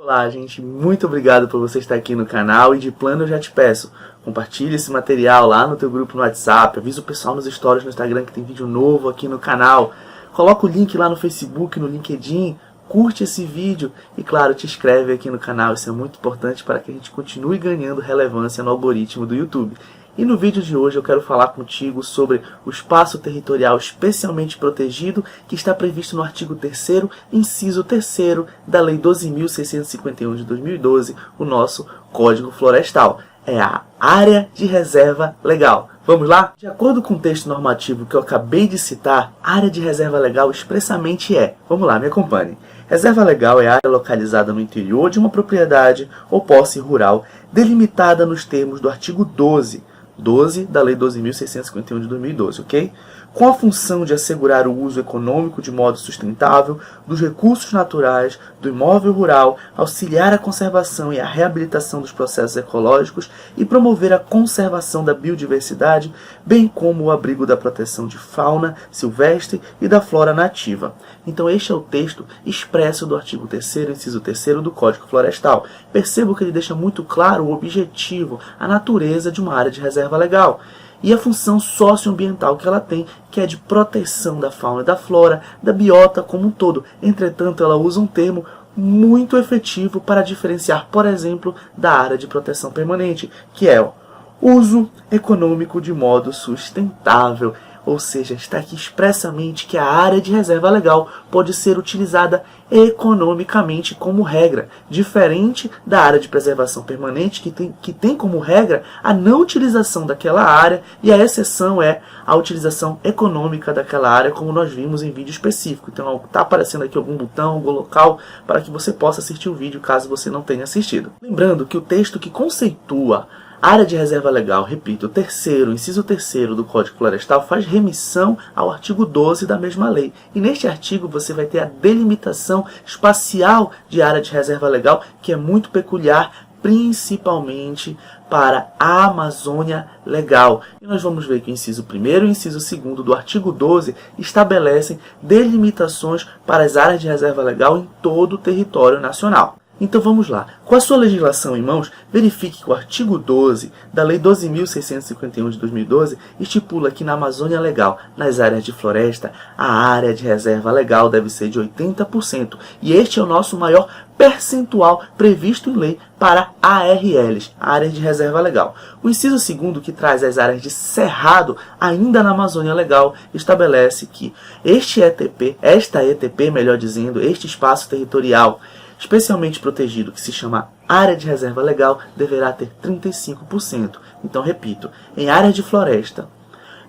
Olá, gente, muito obrigado por você estar aqui no canal e de plano eu já te peço, compartilhe esse material lá no teu grupo no WhatsApp, avisa o pessoal nos stories no Instagram que tem vídeo novo aqui no canal, coloca o link lá no Facebook, no LinkedIn, curte esse vídeo e, claro, te inscreve aqui no canal, isso é muito importante para que a gente continue ganhando relevância no algoritmo do YouTube. E no vídeo de hoje eu quero falar contigo sobre o espaço territorial especialmente protegido que está previsto no artigo 3º, inciso 3º da Lei 12.651 de 2012, o nosso Código Florestal. É a área de reserva legal. Vamos lá? De acordo com o texto normativo que eu acabei de citar, a área de reserva legal expressamente é... Vamos lá, me acompanhe. Reserva legal é a área localizada no interior de uma propriedade ou posse rural, delimitada nos termos do artigo 12 da Lei 12.651 de 2012, ok? Com a função de assegurar o uso econômico de modo sustentável dos recursos naturais do imóvel rural, auxiliar a conservação e a reabilitação dos processos ecológicos e promover a conservação da biodiversidade, bem como o abrigo da proteção de fauna silvestre e da flora nativa. Então este é o texto expresso do artigo 3º, inciso 3º do Código Florestal. Percebo que ele deixa muito claro o objetivo, a natureza de uma área de reserva legal e a função socioambiental que ela tem, que é de proteção da fauna e da flora, da biota como um todo. Entretanto, ela usa um termo muito efetivo para diferenciar, por exemplo, da área de proteção permanente, que é o uso econômico de modo sustentável. Ou seja, está aqui expressamente que a área de reserva legal pode ser utilizada economicamente como regra, diferente da área de preservação permanente, que tem como regra a não utilização daquela área e a exceção é a utilização econômica daquela área, como nós vimos em vídeo específico. Então está aparecendo aqui algum botão, algum local para que você possa assistir o vídeo caso você não tenha assistido. Lembrando que o texto que conceitua área de reserva legal, repito, o inciso 3º do Código Florestal faz remissão ao artigo 12 da mesma lei. E neste artigo você vai ter a delimitação espacial de área de reserva legal, que é muito peculiar, principalmente para a Amazônia Legal. E nós vamos ver que o inciso 1º e o inciso 2º do artigo 12 estabelecem delimitações para as áreas de reserva legal em todo o território nacional. Então vamos lá. Com a sua legislação em mãos, verifique que o artigo 12 da Lei 12.651 de 2012 estipula que na Amazônia Legal, nas áreas de floresta, a área de reserva legal deve ser de 80%. E este é o nosso maior percentual previsto em lei para ARLs, áreas de reserva legal. O inciso 2º, que traz as áreas de cerrado, ainda na Amazônia Legal, estabelece que este espaço territorial especialmente protegido, que se chama área de reserva legal, deverá ter 35%. Então, repito, em áreas de floresta,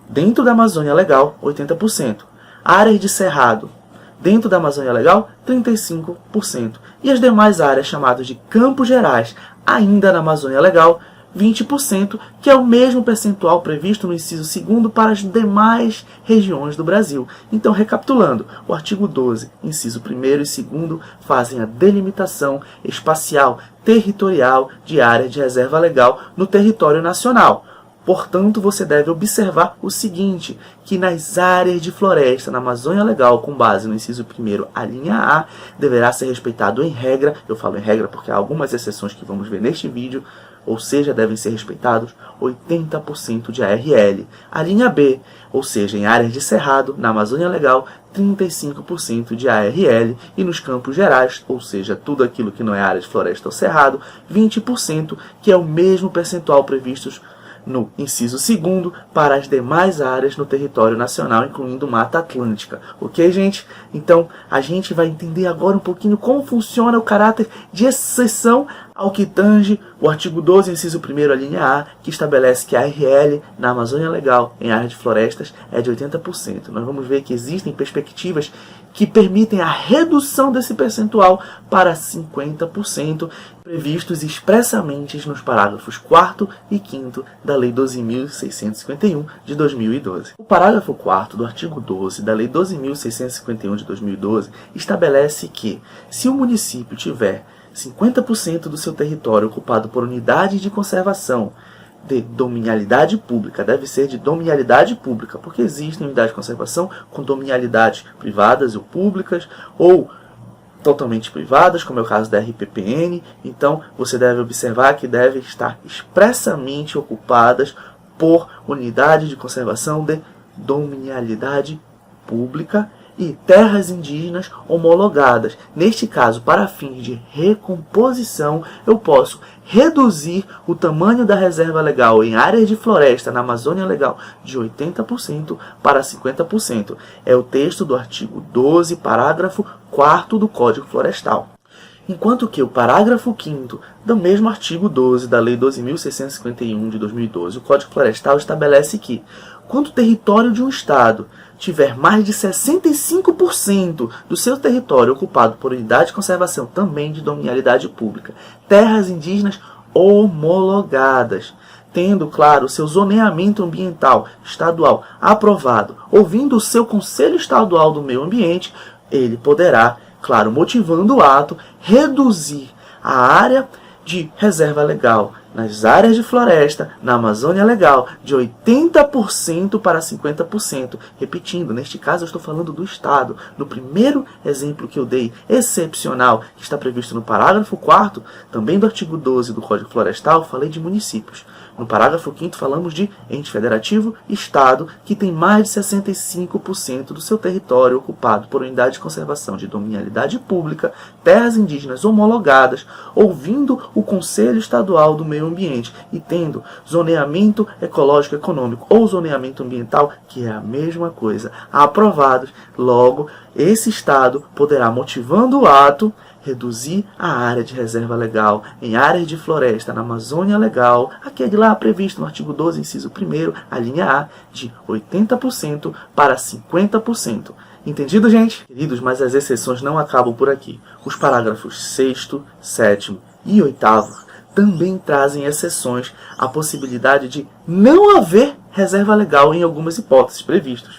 dentro da Amazônia Legal, 80%. Áreas de cerrado, dentro da Amazônia Legal, 35%. E as demais áreas chamadas de campos gerais, ainda na Amazônia Legal, 20%, que é o mesmo percentual previsto no inciso 2º para as demais regiões do Brasil. Então, recapitulando, o artigo 12, inciso 1º e 2º fazem a delimitação espacial territorial de área de reserva legal no território nacional. Portanto, você deve observar o seguinte, que nas áreas de floresta, na Amazônia Legal, com base no inciso 1º, a linha A, deverá ser respeitado em regra, eu falo em regra porque há algumas exceções que vamos ver neste vídeo, ou seja, devem ser respeitados 80% de ARL. A linha B, ou seja, em áreas de cerrado, na Amazônia Legal, 35% de ARL e nos campos gerais, ou seja, tudo aquilo que não é área de floresta ou cerrado, 20%, que é o mesmo percentual previsto no inciso 2º para as demais áreas no território nacional, incluindo Mata Atlântica. Ok, gente? Então, a gente vai entender agora um pouquinho como funciona o caráter de exceção ao que tange o artigo 12, inciso 1º, a linha A, que estabelece que a ARL na Amazônia Legal, em áreas de florestas, é de 80%. Nós vamos ver que existem perspectivas que permitem a redução desse percentual para 50%, previstos expressamente nos parágrafos 4º e 5º da Lei 12.651 de 2012. O parágrafo 4º do artigo 12 da Lei 12.651 de 2012 estabelece que, se o município tiver 50% do seu território ocupado por unidade de conservação de dominialidade pública, deve ser de dominialidade pública, porque existem unidades de conservação com dominialidades privadas ou públicas, ou totalmente privadas, como é o caso da RPPN, então você deve observar que devem estar expressamente ocupadas por unidade de conservação de dominialidade pública e terras indígenas homologadas. Neste caso, para fins de recomposição, eu posso reduzir o tamanho da reserva legal em áreas de floresta na Amazônia Legal de 80% para 50%. É o texto do artigo 12, parágrafo 4º do Código Florestal. Enquanto que o parágrafo 5º do mesmo artigo 12 da Lei 12.651 de 2012, o Código Florestal estabelece que, quando o território de um Estado tiver mais de 65% do seu território ocupado por unidade de conservação também de dominialidade pública, terras indígenas homologadas, tendo, claro, o seu zoneamento ambiental estadual aprovado, ouvindo o seu Conselho Estadual do Meio Ambiente, ele poderá, claro, motivando o ato, reduzir a área de reserva legal nas áreas de floresta, na Amazônia Legal, de 80% para 50%. Repetindo, neste caso eu estou falando do Estado. No primeiro exemplo que eu dei, excepcional, que está previsto no parágrafo 4º, também do artigo 12 do Código Florestal, falei de municípios. No parágrafo 5º falamos de ente federativo, Estado, que tem mais de 65% do seu território ocupado por unidade de conservação de dominialidade pública, terras indígenas homologadas, ouvindo o Conselho Estadual do Meio Ambiente e tendo zoneamento ecológico econômico ou zoneamento ambiental, que é a mesma coisa, aprovados. Logo, esse Estado poderá, motivando o ato, reduzir a área de reserva legal em áreas de floresta na Amazônia Legal, aquele lá previsto no artigo 12, inciso 1º, a linha A, de 80% para 50%. Entendido, gente? Queridos, mas as exceções não acabam por aqui. Os parágrafos 6º, 7º e 8º também trazem exceções à possibilidade de não haver reserva legal em algumas hipóteses previstas.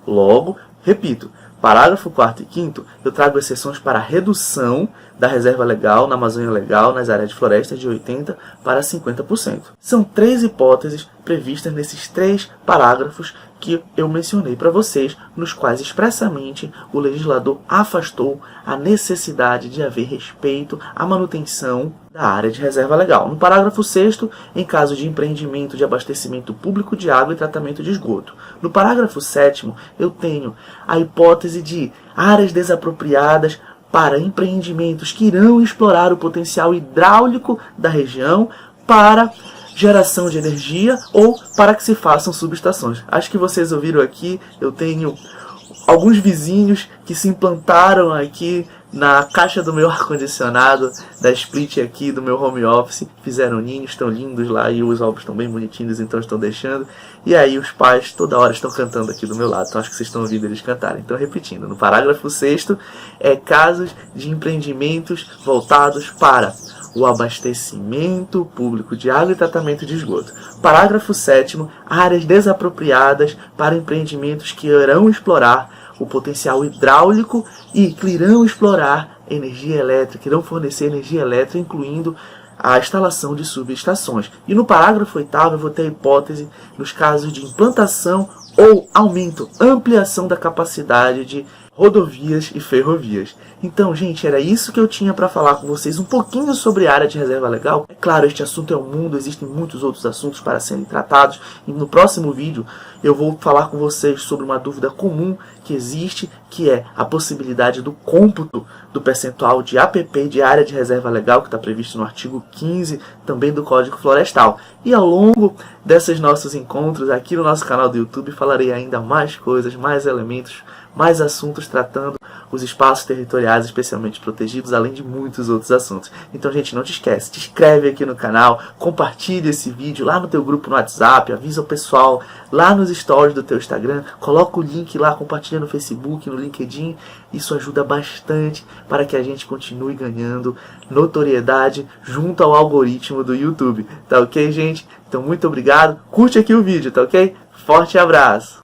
Logo, repito, parágrafo 4º e 5º, eu trago exceções para a redução da reserva legal na Amazônia Legal, nas áreas de floresta, de 80% para 50%. São 3 hipóteses previstas nesses 3 parágrafos que eu mencionei para vocês, nos quais expressamente o legislador afastou a necessidade de haver respeito à manutenção da área de reserva legal. No parágrafo 6º, em caso de empreendimento de abastecimento público de água e tratamento de esgoto. No parágrafo 7º, eu tenho a hipótese de áreas desapropriadas para empreendimentos que irão explorar o potencial hidráulico da região para geração de energia ou para que se façam subestações. Acho que vocês ouviram aqui, eu tenho alguns vizinhos que se implantaram aqui na caixa do meu ar-condicionado, da split aqui do meu home office, fizeram ninhos, estão lindos lá e os ovos estão bem bonitinhos, então estão deixando. E aí os pais toda hora estão cantando aqui do meu lado, então acho que vocês estão ouvindo eles cantarem. Então repetindo, no parágrafo 6º, casos de empreendimentos voltados para o abastecimento público de água e tratamento de esgoto. Parágrafo 7º, áreas desapropriadas para empreendimentos que irão explorar o potencial hidráulico e que irão explorar energia elétrica, irão fornecer energia elétrica, incluindo a instalação de subestações. E no parágrafo 8º eu vou ter a hipótese nos casos de implantação ou aumento, ampliação da capacidade de rodovias e ferrovias. Então, gente, era isso que eu tinha para falar com vocês, um pouquinho sobre a área de reserva legal. É claro, este assunto é um mundo, existem muitos outros assuntos para serem tratados, e no próximo vídeo eu vou falar com vocês sobre uma dúvida comum que existe, que é a possibilidade do cômputo do percentual de APP de área de reserva legal, que está previsto no artigo 15 também do Código Florestal. E ao longo desses nossos encontros aqui no nosso canal do YouTube, falarei ainda mais coisas, mais elementos, mais assuntos tratando os espaços territoriais especialmente protegidos, além de muitos outros assuntos. Então, gente, não te esquece, te inscreve aqui no canal, compartilha esse vídeo lá no teu grupo no WhatsApp, avisa o pessoal lá nos stories do teu Instagram, coloca o link lá, compartilha no Facebook, no LinkedIn. Isso ajuda bastante para que a gente continue ganhando notoriedade junto ao algoritmo do YouTube. Tá ok, gente? Então, muito obrigado. Curte aqui o vídeo, tá ok? Forte abraço!